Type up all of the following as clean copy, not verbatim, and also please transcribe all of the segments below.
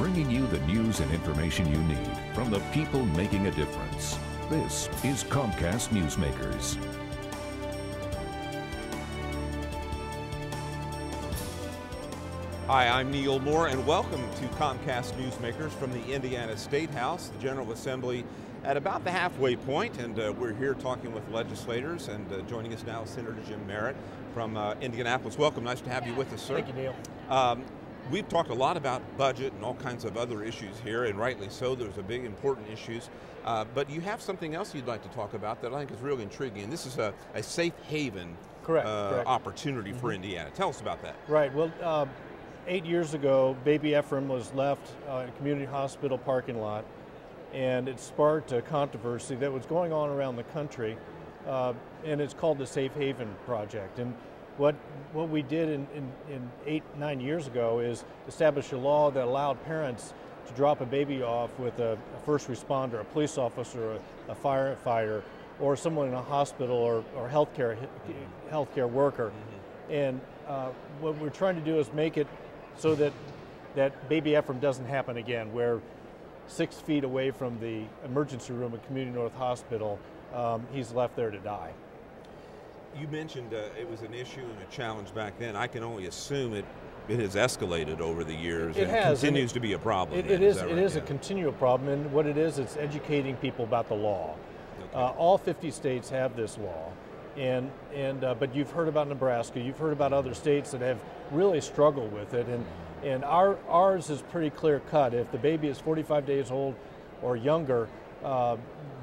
bringing you the news and information you need from the people making a difference. This is Comcast Newsmakers. Hi, I'm Neil Moore, and welcome to Comcast Newsmakers from the Indiana State House, the General Assembly at about the halfway point, and we're here talking with legislators, and joining us now is Senator Jim Merritt from Indianapolis. Welcome, nice to have you with us, sir. Thank you, Neil. We've talked a lot about budget and all kinds of other issues here, and rightly so. There's a big important issues, but you have something else you'd like to talk about that I think is really intriguing. This is a safe haven correct. opportunity for Indiana. Tell us about that. Right, well, 8 years ago, baby Ephraim was left in a community hospital parking lot, and it sparked a controversy that was going on around the country, and it's called the Safe Haven Project. And what we did in 9 years ago is establish a law that allowed parents to drop a baby off with a first responder, a police officer, a firefighter, or someone in a hospital or healthcare worker. And what we're trying to do is make it so that baby Ephraim doesn't happen again, where 6 feet away from the emergency room at Community North Hospital, he's left there to die. You mentioned it was an issue and a challenge back then. I can only assume it has escalated over the years. It continues to be a problem. It is a continual problem, and what it is, it's educating people about the law. Okay. All 50 states have this law. But you've heard about Nebraska, you've heard about other states that have really struggled with it, and ours is pretty clear cut. If the baby is 45 days old or younger,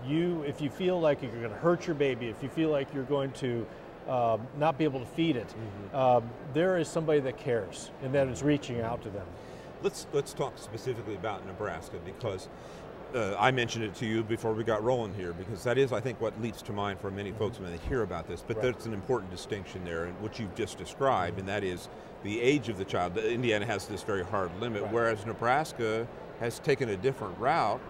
if you feel like you're going to hurt your baby, if you feel like you're going to not be able to feed it, there is somebody that cares and that is reaching out to them. Let's talk specifically about Nebraska, because I mentioned it to you before we got rolling here, because that is, I think, what leaps to mind for many folks when they hear about this. But there's an important distinction there, in what you've just described, and that is the age of the child. Indiana has this very hard limit, whereas Nebraska has taken a different route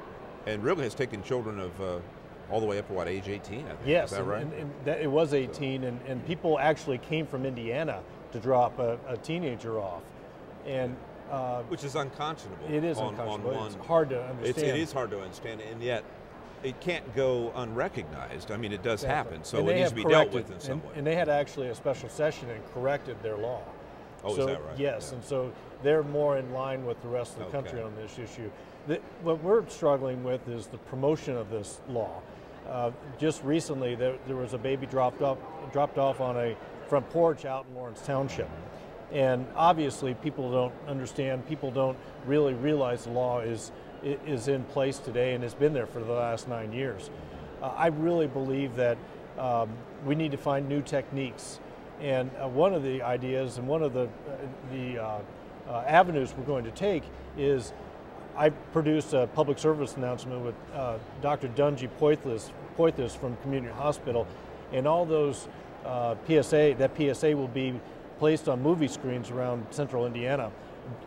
and really has taken children of all the way up to, what, age 18, I think. Yes, is that right? It was 18, and people actually came from Indiana to drop a teenager off. Which is unconscionable. It is unconscionable. It's hard to understand. It is hard to understand, and yet it can't go unrecognized. I mean, it does happen, so it needs to be dealt with in some way. And they had actually a special session and corrected their law. Oh, so, is that right? Yes, and so they're more in line with the rest of the country on this issue. What we're struggling with is the promotion of this law. Just recently, there was a baby dropped off on a front porch out in Lawrence Township. And obviously people don't understand, people don't really realize the law is in place today and has been there for the last 9 years. I really believe that we need to find new techniques. And one of the ideas and one of the avenues we're going to take is, I produced a public service announcement with Dr. Dungy Poithas from Community Hospital, and all those PSA will be placed on movie screens around central Indiana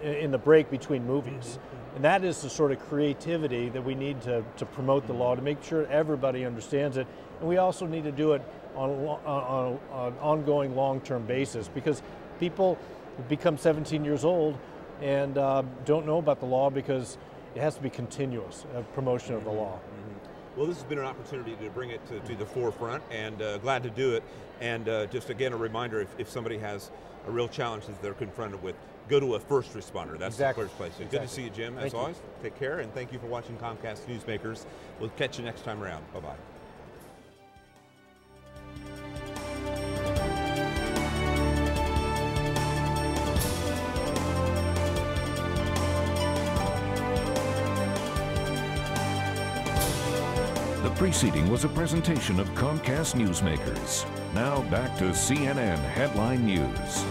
in the break between movies. And that is the sort of creativity that we need to promote the law, to make sure everybody understands it. And we also need to do it on an ongoing long-term basis, because people become 17 years old and don't know about the law, because it has to be continuous promotion of the law. Well, this has been an opportunity to bring it to the forefront, and glad to do it. And just again, a reminder, if somebody has a real challenge that they're confronted with, go to a first responder. That's the first place. So good to see you, Jim, as always. Take care, and thank you for watching Comcast Newsmakers. We'll catch you next time around. Bye-bye. The preceding was a presentation of Comcast Newsmakers. Now back to CNN Headline News.